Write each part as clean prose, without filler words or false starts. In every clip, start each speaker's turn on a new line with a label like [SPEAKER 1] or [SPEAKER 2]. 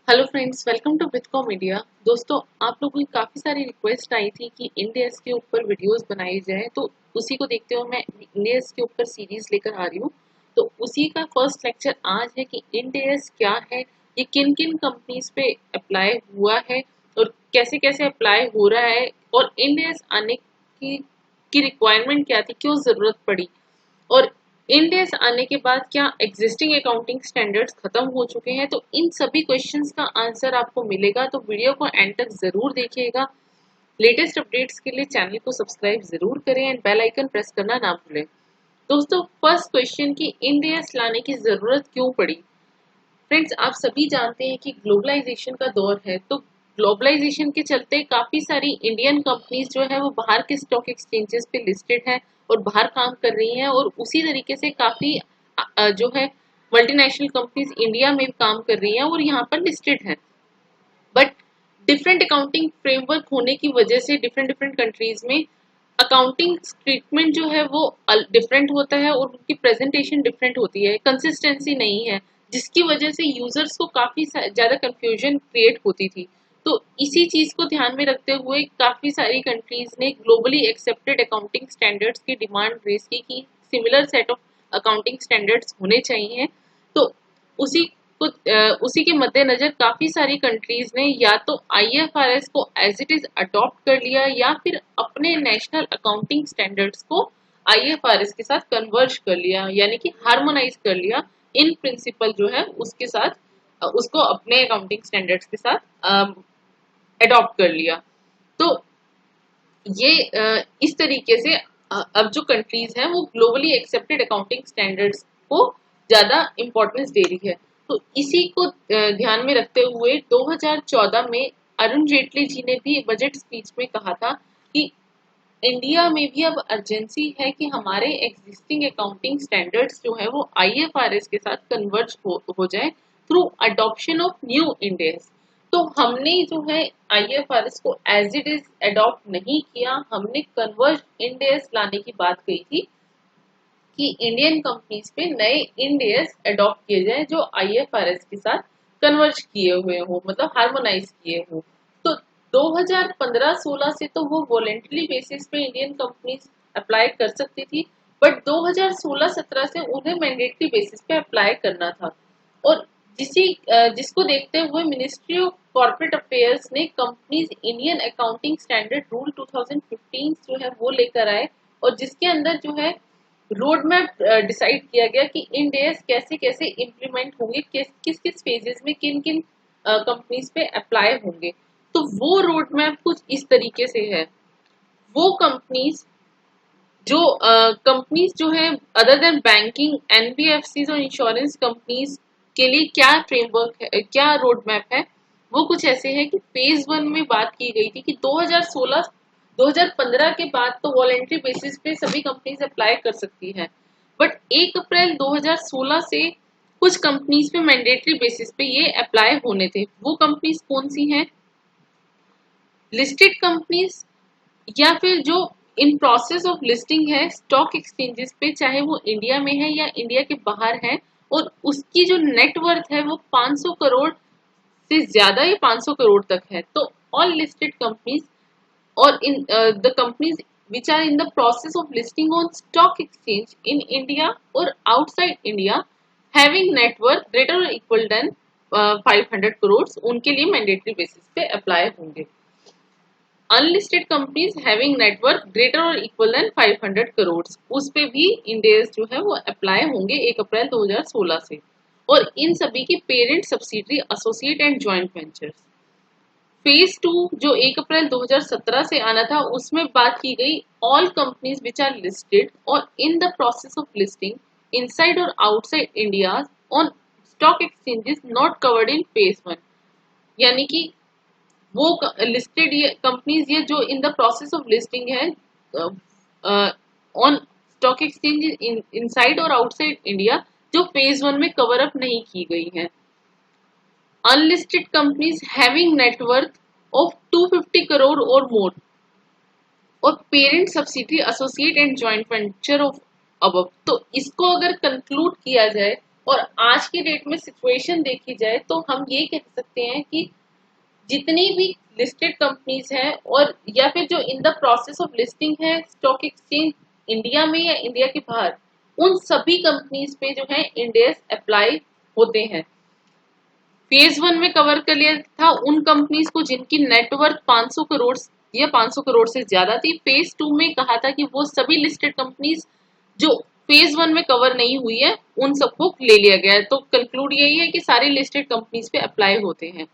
[SPEAKER 1] Hello friends, welcome to विदको media. दोस्तों, आप लोगों की काफ़ी सारी रिक्वेस्ट आई थी कि इंड एस के ऊपर वीडियोस बनाई जाए, तो उसी को देखते हुए मैं इंड एस के ऊपर सीरीज लेकर आ रही हूँ। तो उसी का फर्स्ट लेक्चर आज है कि इंड एस क्या है, ये किन किन कंपनीज पे अप्लाई हुआ है और कैसे कैसे अप्लाई हो रहा है, और इंड एस आने की रिक्वायरमेंट क्या थी, क्यों ज़रूरत पड़ी, और इंड एस आने के बाद क्या एग्जिस्टिंग अकाउंटिंग स्टैंडर्ड्स खत्म हो चुके हैं। तो इन सभी क्वेश्चंस का आंसर आपको मिलेगा, तो वीडियो को एंड तक जरूर देखिएगा। लेटेस्ट अपडेट्स के लिए चैनल को सब्सक्राइब जरूर करें एंड बेल आइकन प्रेस करना ना भूलें। दोस्तों, फर्स्ट क्वेश्चन की इंड एस लाने की जरूरत क्यों पड़ी। फ्रेंड्स, आप सभी जानते हैं कि ग्लोबलाइजेशन का दौर है, तो ग्लोबलाइजेशन के चलते काफी सारी इंडियन कंपनीज जो है वो बाहर के स्टॉक एक्सचेंजेस पे लिस्टेड है और बाहर काम कर रही हैं, और उसी तरीके से काफी जो है मल्टीनेशनल कंपनीज इंडिया में काम कर रही हैं और यहाँ पर लिस्टेड हैं। बट डिफरेंट अकाउंटिंग फ्रेमवर्क होने की वजह से डिफरेंट डिफरेंट कंट्रीज में अकाउंटिंग ट्रीटमेंट जो है वो डिफरेंट होता है और उनकी प्रेजेंटेशन डिफरेंट होती है, कंसिस्टेंसी नहीं है, जिसकी वजह से यूजर्स को काफी ज्यादा कंफ्यूजन क्रिएट होती थी। तो इसी चीज को ध्यान में रखते हुए काफी सारी कंट्रीज ने ग्लोबली एक्सेप्टेड अकाउंटिंग स्टैंडर्ड्स की डिमांड रेज की कि similar set of accounting standards होने चाहिए। तो उसी उसी के मद्देनजर काफी सारी कंट्रीज ने या तो आईएफआरएस को एज इट इज अडॉप्ट कर लिया या फिर अपने नेशनल अकाउंटिंग स्टैंडर्ड्स को आईएफआरएस के साथ कन्वर्ज कर लिया, यानी कि हार्मोनाइज कर लिया इन प्रिंसिपल जो है उसके साथ, उसको अपने अकाउंटिंग स्टैंडर्ड्स के साथ अडॉप्ट कर लिया। तो ये इस तरीके से अब जो कंट्रीज हैं वो ग्लोबली एक्सेप्टेड अकाउंटिंग स्टैंडर्ड्स को ज्यादा इंपॉर्टेंस दे रही है। तो इसी को ध्यान में रखते हुए 2014 में अरुण जेटली जी ने भी बजट स्पीच में कहा था कि इंडिया में भी अब अर्जेंसी है कि हमारे एग्जिस्टिंग अकाउंटिंग स्टैंडर्ड्स जो है वो आईएफआरएस के साथ कन्वर्ज हो जाए थ्रू अडॉप्शन ऑफ न्यू इंडेस। तो हमने जो है आईएफआरएस को एज इट इज अडॉप्ट नहीं किया, हमने कन्वर्ज इंडेस लाने की बात कही थी कि इंडियन कंपनीज पे नए इंडेस अडॉप्ट किए जाए जो आईएफआरएस के साथ कन्वर्ज किए हुए हो, मतलब हार्मोनाइज किए हो। तो 2015-16 से तो वो वॉलेंटरी बेसिस पे इंडियन कंपनीज अप्लाई कर सकती थी, बट 2016-17 से उन्हें मैंडेटरी बेसिस पे अप्लाई करना था। और जिसको देखते हुए मिनिस्ट्री ऑफ कॉर्पोरेट अफेयर्स ने companies Indian accounting standard rule 2015 जो है वो लेकर आए, और जिसके अंदर जो है रोड मैप डिसाइड किया गया कि इंड एस कैसे कैसे इम्प्लीमेंट होंगे, किस किस फेजेस में किन किन कंपनीज पे अप्लाई होंगे। तो वो रोड मैप कुछ इस तरीके से है। वो कंपनीज जो है अदर देन बैंकिंग, एनबीएफसी और इंश्योरेंस कंपनीज के लिए क्या फ्रेमवर्क है, क्या रोड मैप है, वो कुछ ऐसे है कि फेज 1 में बात की गई थी कि 2015 के बाद तो वॉलेंट्री बेसिस पे सभी कंपनीज अप्लाई कर सकती है, बट 1 अप्रैल 2016 से कुछ कंपनीज पे मैंडेटरी बेसिस पे ये अप्लाई होने थे। वो कंपनीज कौन सी हैं? लिस्टेड कंपनीज या फिर जो इन प्रोसेस ऑफ लिस्टिंग है स्टॉक एक्सचेंजेस पे, चाहे वो इंडिया में है या इंडिया के बाहर है, और उसकी जो नेटवर्थ है वो 500 करोड़ से ज्यादा ही 500 करोड़ तक है। तो ऑल लिस्टेड कंपनीज और in the companies which are in the process of listing on stock exchange in India or outside India having net worth greater or equal than 500 crores, उनके लिए मैंडेटरी बेसिस पे apply होंगे। Unlisted companies having network greater और equal then 500 crore, उस पे भी इंडेस जो है वो अप्लाई होंगे 1 अप्रैल 2016 से। और इन सभी की parent, subsidiary, associate and joint ventures. Phase 2 जो 1 अप्रैल 2017 से आना था, उसमें बात की गई all companies which are listed और in the process of listing inside और outside India on stock exchanges not covered in phase 1, यानी कि वो लिस्टेड कंपनीज ये जो in the process of listing है ऑन स्टॉक एक्सचेंज इनसाइड और outside India, जो फेज 1 में कवर अप नहीं की गई हैं। Unlisted companies having net worth of 250 crore और मोर, और parent, subsidiary, associate and joint venture of above. तो इसको अगर कंक्लूड किया जाए और आज की डेट में सिचुएशन देखी जाए तो हम ये कह सकते हैं कि जितनी भी लिस्टेड कंपनीज हैं और या फिर जो in the process of listing है स्टॉक एक्सचेंज इंडिया में या इंडिया के बाहर, उन सभी कंपनीज पे जो है इंड एस अप्लाई होते हैं। फेज वन में कवर कर लिया था उन कंपनीज को जिनकी नेटवर्थ 500 करोड़ या 500 करोड़ से ज्यादा थी। फेज टू में कहा था कि वो सभी लिस्टेड कंपनीज जो फेज वन में कवर नहीं हुई है उन सबको ले लिया गया है। तो कंक्लूड यही है कि सारी लिस्टेड कंपनीज पे अप्लाई होते हैं।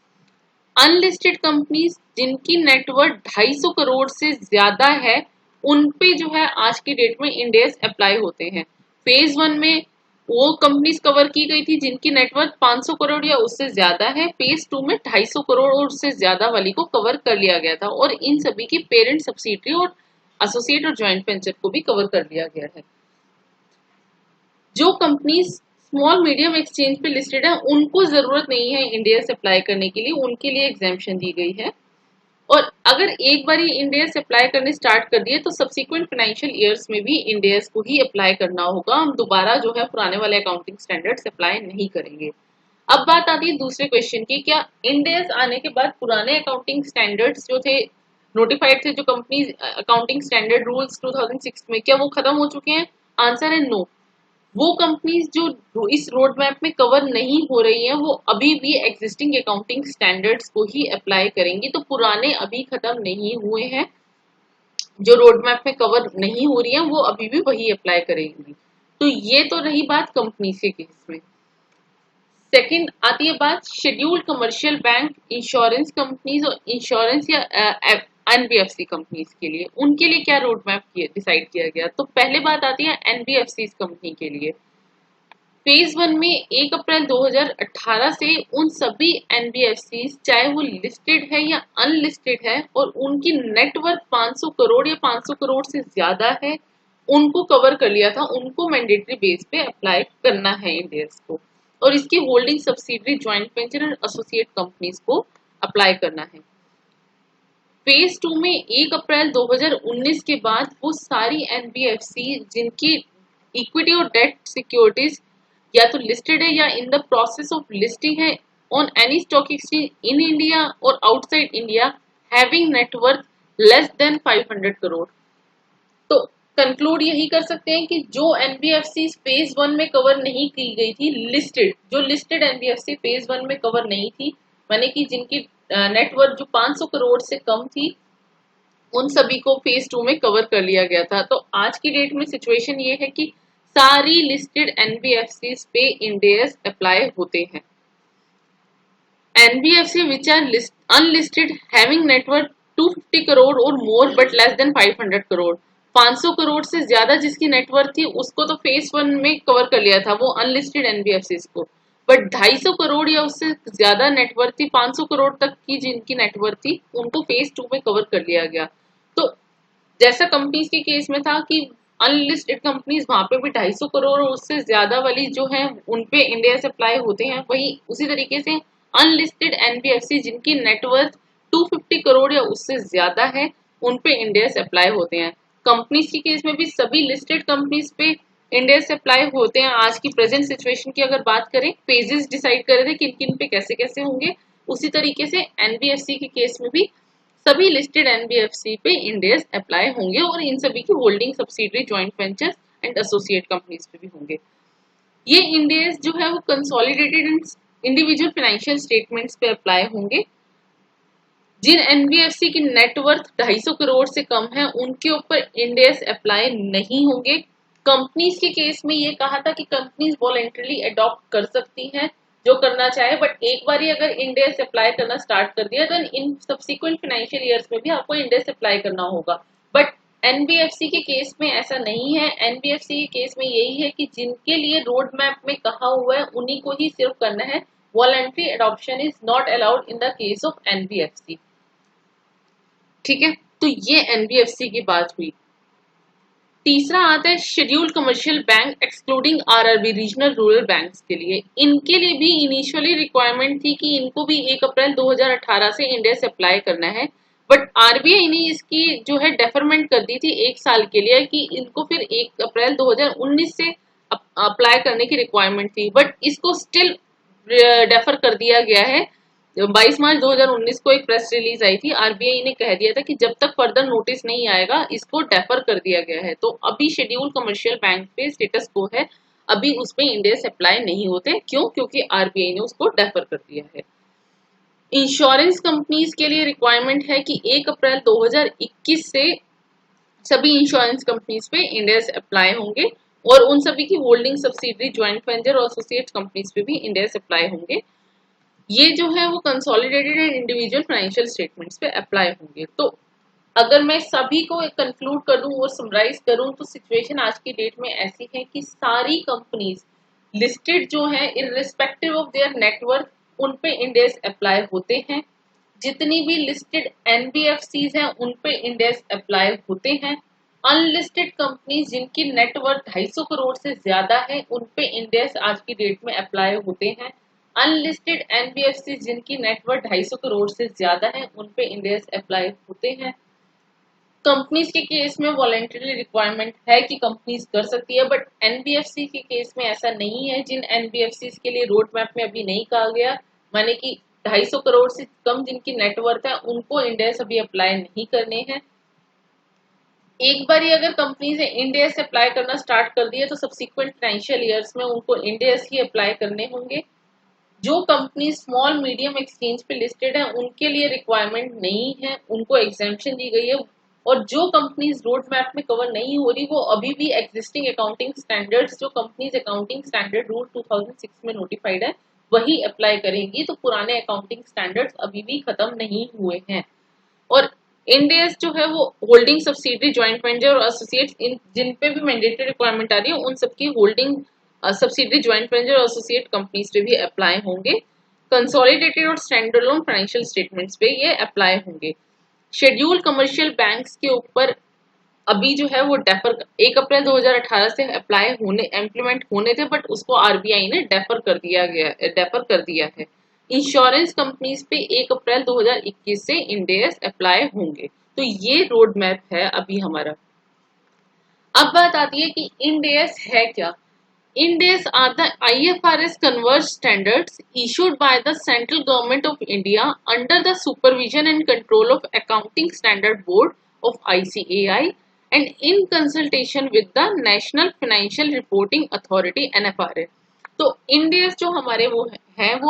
[SPEAKER 1] अनलिस्टेड कंपनीज जिनकी नेटवर्थ 250 करोड़ से ज्यादा है उन पे जो है आज की डेट में इंड एस अप्लाई होते हैं। फेज वन में वो कंपनीज कवर की गई थी जिनकी नेटवर्थ 500 करोड़ या उससे ज्यादा है। फेज टू में 250 करोड़ और उससे ज्यादा वाली को कवर कर लिया गया था और इन सभी की पेरेंट, सब्सिडियरी और एसोसिएट और ज्वाइंट वेंचर को भी कवर कर लिया गया है। जो कंपनीज स्मॉल मीडियम एक्सचेंज पे लिस्टेड है उनको जरूरत नहीं है इंड एस अप्लाई करने के लिए, उनके लिए एग्जेम्पशन दी गई है। और अगर एक बार इंड एस अप्लाई करने स्टार्ट कर दिए तो सब्सिक्वेंट फाइनेंशियल ईयर्स में भी इंड एस को ही अप्लाई करना होगा। हम दोबारा जो है पुराने वाले अकाउंटिंग स्टैंडर्ड्स अप्लाई नहीं करेंगे। अब बात आती है दूसरे क्वेश्चन की, क्या इंड एस आने के बाद पुराने अकाउंटिंग स्टैंडर्ड्स जो थे नोटिफाइड थे, जो कंपनी अकाउंटिंग स्टैंडर्ड रूल्स 2006 में, क्या वो खत्म हो चुके हैं? आंसर है नो। वो कंपनीज जो इस रोड मैप में कवर नहीं हो रही हैं वो अभी भी एग्जिस्टिंग अकाउंटिंग स्टैंडर्ड्स को ही अप्लाई करेंगी। तो पुराने अभी खत्म नहीं हुए हैं, जो रोड मैप में कवर नहीं हो रही हैं वो अभी भी वही अप्लाई करेंगी। तो ये तो रही बात कंपनी के केस में। सेकंड आती है बात scheduled commercial bank, insurance companies और इंश्योरेंस या एनबीएफसी कंपनीज के लिए, उनके लिए क्या रोड मैप डिसाइड किया गया। तो पहले बात आती है एनबीएफसी कंपनी के लिए। फेज वन में 1 अप्रैल 2018 से उन सभी एनबीएफसी चाहे वो लिस्टेड है या अनलिस्टेड है और उनकी नेटवर्थ 500 करोड़ या 500 करोड़ से ज्यादा है उनको कवर कर लिया था, उनको मैंडेटरी बेस पे अप्लाई करना है इंड एस को, और इसकी होल्डिंग सब्सिडरी, ज्वाइंट वेंचर और एसोसिएट कंपनीज को अप्लाई करना है। फेज टू में 1 अप्रैल 2019 के बाद वो सारी एनबीएफसी जिनकी इक्विटी और डेट सिक्योरिटीज या तो लिस्टेड है या in the process of listing है on any stock exchange in India और outside India having net worth less than 500 crore. तो कंक्लूड यही कर सकते हैं कि जो एनबीएफसी फेज वन में कवर नहीं की गई थी, लिस्टेड जो लिस्टेड एनबीएफसी फेज वन में कवर नहीं थी, माने कि जिनकी नेटवर्थ जो 500 करोड़ से कम थी, उन सभी को फेज टू में कवर कर लिया गया था। तो आज की डेट में सिचुएशन ये है कि सारी लिस्टेड एनबीएफसी पे इंड एस अप्लाई होते हैं। NBFC which are unlisted having net worth 250 crore और more but less than 500 crore, 500 crore से ज्यादा जिसकी नेटवर्थ थी उसको तो फेज वन में कवर कर लिया था वो अनलिस्टेड एनबीएफसी को, बट 250 करोड़ या उससे ज्यादा नेटवर्थ थी, 500 करोड़ तक की जिनकी नेटवर्थ थी, उनको फेज टू में कवर कर लिया गया। तो जैसा कंपनीज के केस में था कि अनलिस्टेड कंपनीज वहां पे भी 250 करोड़ और उससे ज्यादा वाली जो है उनपे इंड एस अप्लाई होते हैं, वही उसी तरीके से अनलिस्टेड एनबीएफसी जिनकी नेटवर्थ 250 करोड़ या उससे ज्यादा है उनपे इंड एस अप्लाई होते हैं। कंपनीज के केस में भी सभी लिस्टेड कंपनीज पे इंड एस अप्लाई होते हैं। आज की प्रेजेंट सिचुएशन की अगर बात करें, फेजेस डिसाइड कर रहे थे किन किन पे कैसे कैसे होंगे, उसी तरीके से एनबीएफसी के केस में भी सभी लिस्टेड एनबीएफसी पे इंड एस अप्लाई होंगे और इन सभी की holding subsidiary, joint ventures and associate companies पे भी होंगे। ये इंड एस जो है वो consolidated and individual financial statements पे अप्लाई होंगे। जिन एनबीएफसी की नेटवर्थ 250 करोड़ से कम है उनके ऊपर इंड एस अप्लाई नहीं होंगे। कंपनीज के केस में ये कहा था कि कंपनीज वॉलंटरली अडॉप्ट कर सकती हैं जो करना चाहे, बट एक बार ही अगर इंड एस अप्लाई करना स्टार्ट कर दिया तो इन सब्सिक्वेंट फाइनेंशियल ईयर्स में भी आपको इंड एस अप्लाई करना होगा। बट एनबीएफसी के केस में ऐसा नहीं है। एनबीएफसी के केस में यही है कि जिनके लिए रोड मैप में कहा हुआ है उन्हीं को ही सिर्फ करना है। Voluntary adoption is not allowed in the case of NBFC. ठीक है, तो ये एनबीएफसी की बात हुई। तीसरा आता है scheduled commercial bank excluding RRB, regional rural banks के लिए। इनके लिए भी इनिशियली रिक्वायरमेंट थी कि इनको भी 1 अप्रैल 2018 से इंड एस अप्लाई करना है, बट आरबीआई ने इसकी जो है डेफरमेंट कर दी थी 1 साल के लिए कि इनको फिर 1 अप्रैल 2019 से अप्लाई करने की रिक्वायरमेंट थी, बट इसको स्टिल डेफर कर दिया गया है। 22 मार्च 2019 को एक प्रेस रिलीज आई थी, आरबीआई ने कह दिया था कि जब तक फर्दर नोटिस नहीं आएगा इसको डेफर कर दिया गया है। तो अभी शेड्यूल कमर्शियल बैंक पे स्टेटस को है, अभी उसमें इंडेस अप्लाई नहीं होते। क्यों? क्योंकि आरबीआई ने उसको डेफर कर दिया है। इंश्योरेंस कंपनीज के लिए रिक्वायरमेंट है कि 1 अप्रैल 2021 से सभी इंश्योरेंस कंपनीज पे इंडेस अप्लाई होंगे और उन सभी की होल्डिंग सब्सिडरी, ज्वाइंट वेंचर और एसोसिएट कंपनीज पे भी इंडेस अप्लाई होंगे। ये जो है वो consolidated and individual financial statements पे अप्लाई होंगे। तो अगर मैं सभी को कंक्लूड कर दूं और समराइज करूं तो सिचुएशन आज की डेट में ऐसी है कि सारी कंपनीज लिस्टेड जो है इररिस्पेक्टिव ऑफ देयर नेटवर्क उन पे इंडेस अप्लाई होते हैं। जितनी भी लिस्टेड एनबीएफसीज हैं उन पे इंडेस अप्लाई होते हैं। अनलिस्टेड कंपनीज जिनकी नेटवर्थ 250 करोड़ से ज्यादा है उन पे इंडेस आज की डेट में अप्लाई होते हैं। अनलिस्टेड एनबीएफसी जिनकी नेटवर्थ 250 करोड़ से ज्यादा है उन पे इंडेस अप्लाई होते हैं। कंपनीज के केस में वॉलंटरी रिक्वायरमेंट है कि कंपनीज कर सकती है, बट एनबीएफसी के केस में ऐसा नहीं है। जिन एनबीएफसी के लिए रोड मैप में अभी नहीं कहा गया, माने कि 250 करोड़ से कम जिनकी नेटवर्थ है उनको इंडेस अभी अप्लाई नहीं करने हैं। एक बार ही अगर कंपनीज ने इंडेस अप्लाई करना स्टार्ट कर दिया तो सब्सिक्वेंट फाइनेंशियल ईयर्स में उनको इंडेस ही अप्लाई करने होंगे। जो कंपनी स्मॉल मीडियम एक्सचेंज पे लिस्टेड है उनके लिए रिक्वायरमेंट नहीं है, उनको एग्जेम्पशन दी गई है। और जो कंपनीज रोड मैप में कवर नहीं हो रही वो अभी भी एग्जिस्टिंग अकाउंटिंग स्टैंडर्ड्स, जो कंपनीज अकाउंटिंग स्टैंडर्ड रूल 2006 में नोटिफाइड है, वही अप्लाई करेंगी। तो पुराने अकाउंटिंग स्टैंडर्ड्स अभी भी खत्म नहीं हुए हैं। और इंडेस जो है वो होल्डिंग सब्सिडरी, ज्वाइंट वेंचर और एसोसिएट्स जिन पे भी मैंडेटरी रिक्वायरमेंट आ रही है उन सबकी होल्डिंग सब्सिडरी, ज्वाइंट वेंचर और एसोसिएट कंपनीज पे भी अप्लाई होंगे। कंसोलिडेटेड और स्टैंडअलोन फाइनेंशियल स्टेटमेंट्स पे ये अप्लाई होंगे। शेड्यूल कमर्शियल बैंक्स के ऊपर अभी जो है वो डेफर 1 अप्रैल 2018 से अप्लाई होने इम्प्लीमेंट होने थे, बट उसको आरबीआई ने डेफर कर दिया है। इंश्योरेंस कंपनीज पे 1 अप्रैल 2021 से इंडेस अप्लाई होंगे। तो ये रोड मैप है अभी हमारा। अब बात आती है कि इंडेस है क्या। Indies are the IFRS converged standards issued by the central government of India under the supervision and control of Accounting Standard Board of ICAI and in consultation with the National Financial Reporting Authority NFRA। तो Indies जो हमारे वो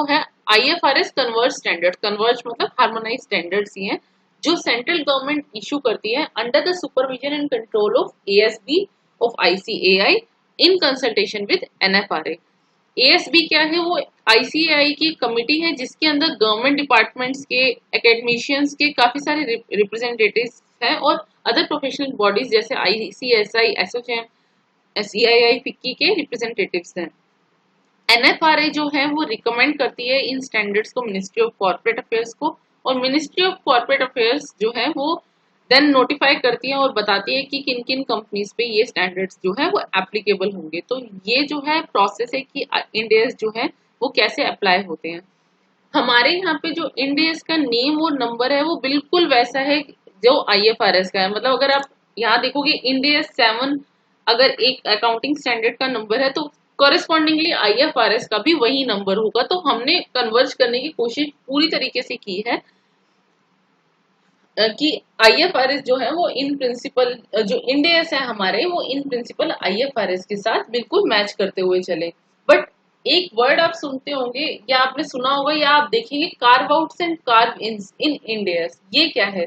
[SPEAKER 1] है IFRS converged standard। converged मतलब harmonized standards ही हैं जो central government issue करती है under the supervision and control of ASB of ICAI in consultation with NFRA। ASB क्या है? वो ICAI की कमिटी है जिसके अंदर गवर्नमेंट डिपार्टमेंट्स के, एकेडमिशियंस के काफी सारे रिप्रेजेंटेटिव्स हैं और अदर प्रोफेशनल बॉडीज जैसे ICSI, एसोचैम, CII, फिक्की के रिप्रेजेंटेटिव्स हैं। NFRA जो है वो रिकमेंड करती है इन स्टैंडर्ड्स को मिनिस्ट्री ऑफ कॉर्पोरेट अफेयर्स को, और मिनिस्ट्री ऑफ कॉर्पोरेट अफेयर्स जो है वो देन नोटिफाई करती है और बताती है कि किन किन कंपनीज पे ये स्टैंडर्ड्स जो है वो एप्लीकेबल होंगे। तो ये जो है प्रोसेस है कि इंडेस जो है वो कैसे अप्लाई होते हैं। हमारे यहाँ पे जो इंडेस का नेम और नंबर है वो बिल्कुल वैसा है जो IFRS का है। मतलब अगर आप यहाँ देखोगे इंडेस 7 अगर एक अकाउंटिंग स्टैंडर्ड का नंबर है तो कॉरेस्पॉन्डिंगली IFRS का भी वही नंबर होगा। तो हमने कन्वर्ज करने की कोशिश पूरी तरीके से की है कि IFRS जो है वो इन प्रिंसिपल, जो इंडेस है हमारे वो इन प्रिंसिपल IFRS के साथ बिल्कुल मैच करते हुए चले। बट एक वर्ड आप सुनते होंगे या आपने सुना होगा या आप देखेंगे, कार्व आउट्स एंड कार्व इन्स इन इंडेस। ये क्या है?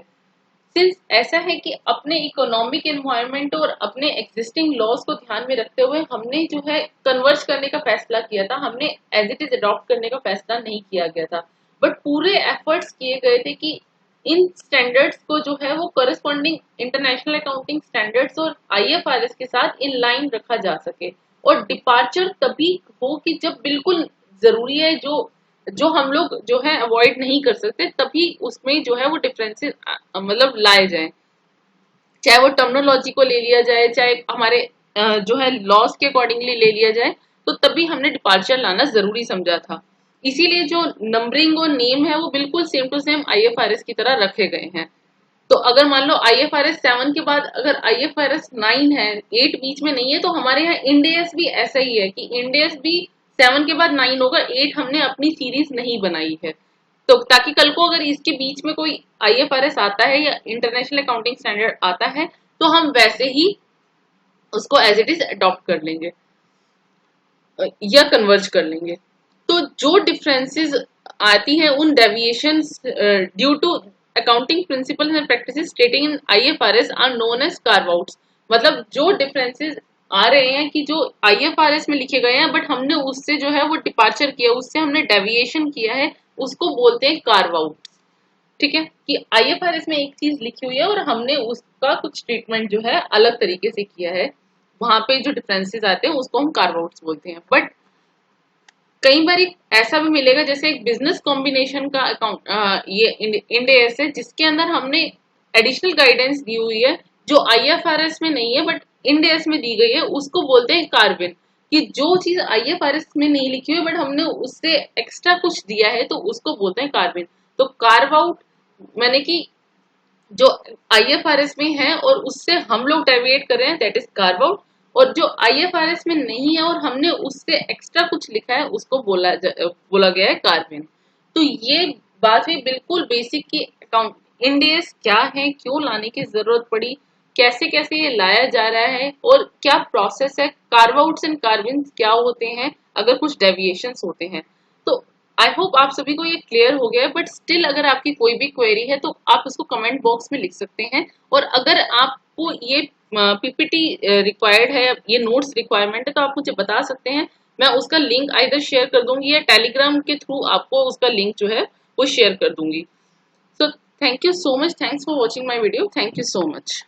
[SPEAKER 1] सिंस ऐसा है कि अपने इकोनॉमिक एनवायरनमेंट और अपने एग्जिस्टिंग लॉज को ध्यान में रखते हुए हमने जो है कन्वर्ज करने का फैसला किया था, हमने एज इट इज अडॉप्ट करने का फैसला नहीं किया गया था। बट पूरे एफर्ट्स किए गए थे कि इन स्टैंडर्ड्स को जो है वो करस्पॉन्डिंग इंटरनेशनल अकाउंटिंग स्टैंडर्ड्स और IFRS के साथ इन लाइन रखा जा सके। और डिपार्चर तभी हो कि जब बिल्कुल जरूरी है, जो हम लोग जो है अवॉइड नहीं कर सकते, तभी उसमें जो है वो डिफरेंसेस मतलब लाए जाए। चाहे वो टर्मिनोलॉजी को ले लिया जाए, चाहे हमारे जो है लॉस के अकॉर्डिंगली ले लिया जाए, तो तभी हमने डिपार्चर लाना जरूरी समझा था। इसीलिए जो नंबरिंग और नेम है वो बिल्कुल सेम टू सेम IFRS की तरह रखे गए हैं। तो अगर मान लो IFRS 7 के बाद अगर IFRS 9 है, 8 बीच में नहीं है, तो हमारे यहाँ इंडेस भी ऐसा ही है कि इंडेस भी 7 के बाद 9 होगा, 8 हमने अपनी सीरीज नहीं बनाई है। तो ताकि कल को अगर इसके बीच में कोई IFRS आता है या इंटरनेशनल अकाउंटिंग स्टैंडर्ड आता है, तो हम वैसे ही उसको एज इट इज अडॉप्ट कर लेंगे या कन्वर्ज कर लेंगे। तो जो डिफरेंसेस आती हैं उन deviations due to accounting principles and practices stating in IFRS are known as carve outs. मतलब जो डिफरेंसेस आ रहे हैं कि जो IFRS में लिखे गए हैं बट हमने उससे जो है वो डिपार्चर किया, उससे हमने डेविएशन किया है, उसको बोलते हैं कार्व आउट। ठीक है, कि IFRS में एक चीज लिखी हुई है और हमने उसका कुछ ट्रीटमेंट जो है अलग तरीके से किया है, वहां पे जो डिफरेंसेस आते हैं उसको हम कार्व आउट्स बोलते हैं। बट कई बार ऐसा भी मिलेगा जैसे एक बिजनेस कॉम्बिनेशन का अकाउंट, ये इंड एस है जिसके अंदर हमने एडिशनल गाइडेंस दी हुई है जो IFRS में नहीं है बट इंड एस में दी गई है, उसको बोलते हैं कार्बिन। कि जो चीज IFRS में नहीं लिखी हुई बट हमने उससे एक्स्ट्रा कुछ दिया है तो उसको बोलते हैं कार्बिन। तो कार्व आउट मैंने कि जो IFRS में है और उससे हम लोग डेविएट कर रहे हैं, दैट इज कार्व आउट। और जो IFRS में नहीं है और हमने उससे एक्स्ट्रा कुछ लिखा है उसको बोला गया है कार्बिन। तो ये बात हुई बिल्कुल बेसिक की अकाउंट इंड एस क्या है, क्यों लाने की जरूरत पड़ी, कैसे कैसे ये लाया जा रहा है और क्या प्रोसेस है, कार्व आउट्स एंड कार्बिन क्या होते हैं अगर कुछ डेविएशंस होते हैं। तो आई होप आप सभी को ये क्लियर हो गया है। बट स्टिल अगर आपकी कोई भी क्वेरी है तो आप उसको कमेंट बॉक्स में लिख सकते हैं। और अगर आपको ये PPT रिक्वायर्ड है, ये नोट्स रिक्वायरमेंट है, तो आप मुझे बता सकते हैं। मैं उसका लिंक आइदर शेयर कर दूंगी या टेलीग्राम के थ्रू आपको उसका लिंक जो है वो शेयर कर दूंगी। So thank you so much, thanks for watching my video, thank you so much.